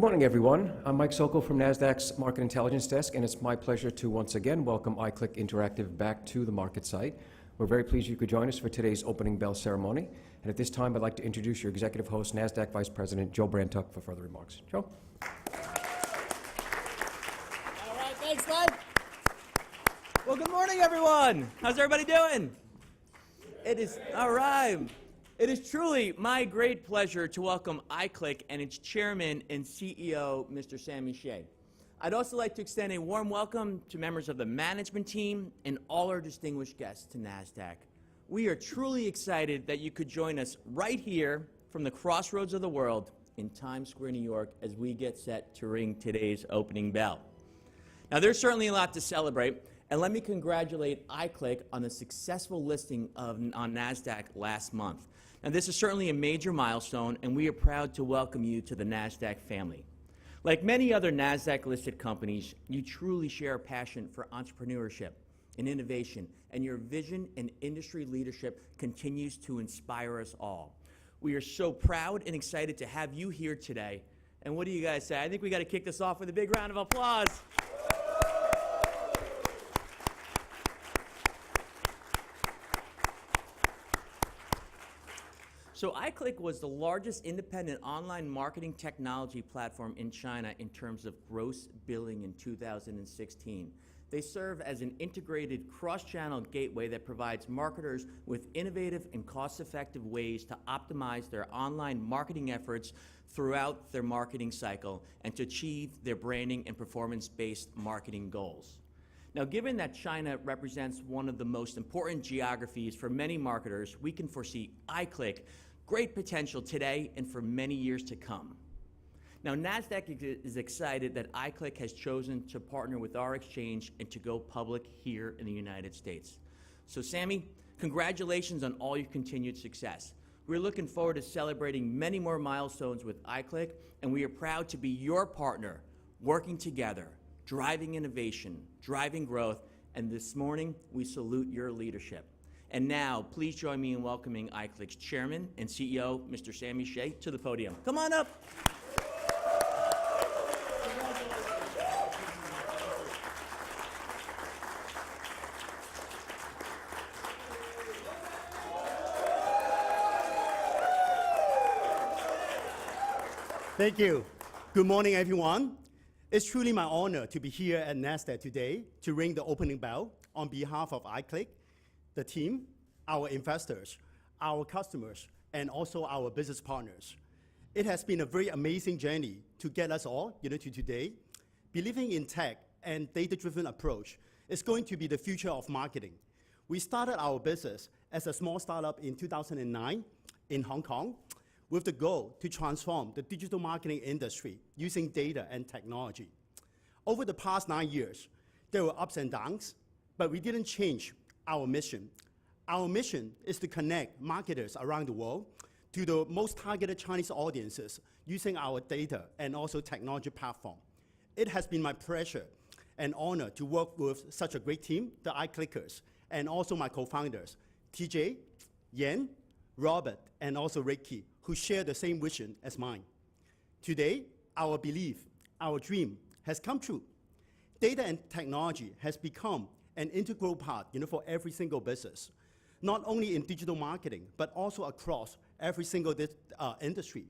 Good morning, everyone. I'm Mike Sokol from Nasdaq's Market Intelligence Desk, and it's my pleasure to once again welcome iClick Interactive back to the market site. We're very pleased you could join us for today's opening bell ceremony. And at this time, I'd like to introduce your executive host, Nasdaq Vice President Joe Brantuck, for further remarks. Joe? All right, thanks, Mike. Well, good morning, everyone. How's everybody doing? All right. It is truly my great pleasure to welcome iClick and its chairman and CEO, Mr. Sammy Shea. I'd also like to extend a warm welcome to members of the management team and all our distinguished guests to Nasdaq. We are truly excited that you could join us right here from the crossroads of the world in Times Square, New York, as we get set to ring today's opening bell. Now, there's certainly a lot to celebrate, and let me congratulate iClick on the successful listing on Nasdaq last month. Now, this is certainly a major milestone, and we are proud to welcome you to the Nasdaq family. Like many other Nasdaq-listed companies, you truly share a passion for entrepreneurship and innovation, and your vision and industry leadership continues to inspire us all. We are so proud and excited to have you here today. And what do you guys say? I think we got to kick this off with a big round of applause. So iClick was the largest independent online marketing technology platform in China in terms of gross billing in 2016. They serve as an integrated cross-channel gateway that provides marketers with innovative and cost-effective ways to optimize their online marketing efforts throughout their marketing cycle and to achieve their branding and performance-based marketing goals. Now, given that China represents one of the most important geographies for many marketers, we can foresee iClick great potential today and for many years to come. Now, Nasdaq is excited that iClick has chosen to partner with our exchange and to go public here in the United States. So, Sammy, congratulations on all your continued success. We're looking forward to celebrating many more milestones with iClick, and we are proud to be your partner, working together, driving innovation, driving growth, and this morning, we salute your leadership. And now, please join me in welcoming iClick's chairman and CEO, Mr. Sammy Shea, to the podium. Come on up. Thank you. Good morning, everyone. It's truly my honor to be here at Nasdaq today to ring the opening bell on behalf of iClick, the team, our investors, our customers, and also our business partners. It has been a very amazing journey to get us all, to today. Believing in tech and data-driven approach is going to be the future of marketing. We started our business as a small startup in 2009 in Hong Kong with the goal to transform the digital marketing industry using data and technology. Over the past 9 years, there were ups and downs, but we didn't change our mission. Our mission is to connect marketers around the world to the most targeted Chinese audiences using our data and also technology platform. It has been my pleasure and honor to work with such a great team, the iClickers, and also my co-founders, TJ, Yan, Robert, and also Ricky, who share the same vision as mine. Today, our belief, our dream has come true. Data and technology has become an integral part, for every single business, not only in digital marketing, but also across every single industry.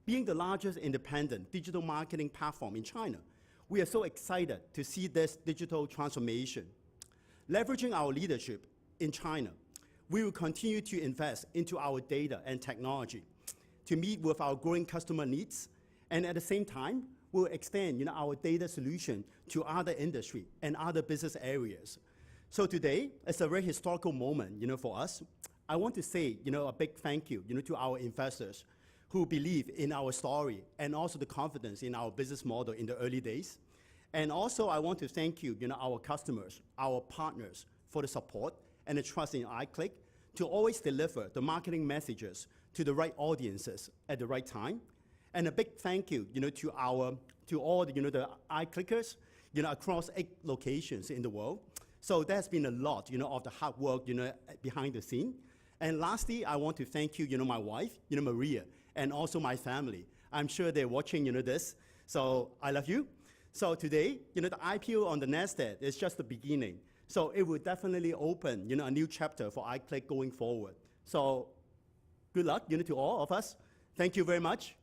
Being the largest independent digital marketing platform in China, we are so excited to see this digital transformation. Leveraging our leadership in China, we will continue to invest into our data and technology to meet with our growing customer needs, and at the same time, we'll extend our data solution to other industry and other business areas. So today, it's a very historical moment for us. I want to say a big thank you to our investors who believe in our story and also the confidence in our business model in the early days. And also I want to thank you, our customers, our partners for the support and the trust in iClick to always deliver the marketing messages to the right audiences at the right time. And a big thank you, to all the iClickers, across 8 locations in the world. So there's been a lot, of the hard work, behind the scene. And lastly, I want to thank you, my wife, Maria, and also my family. I'm sure they're watching, this. So I love you. So today, the IPO on the Nasdaq is just the beginning. So it will definitely open, a new chapter for iClick going forward. So good luck, to all of us. Thank you very much.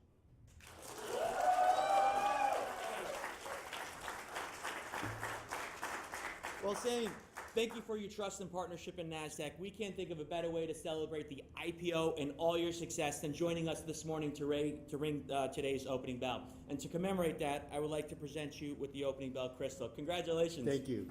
Well, Sammy, thank you for your trust and partnership in Nasdaq. We can't think of a better way to celebrate the IPO and all your success than joining us this morning to ring today's opening bell. And to commemorate that, I would like to present you with the opening bell crystal. Congratulations. Thank you.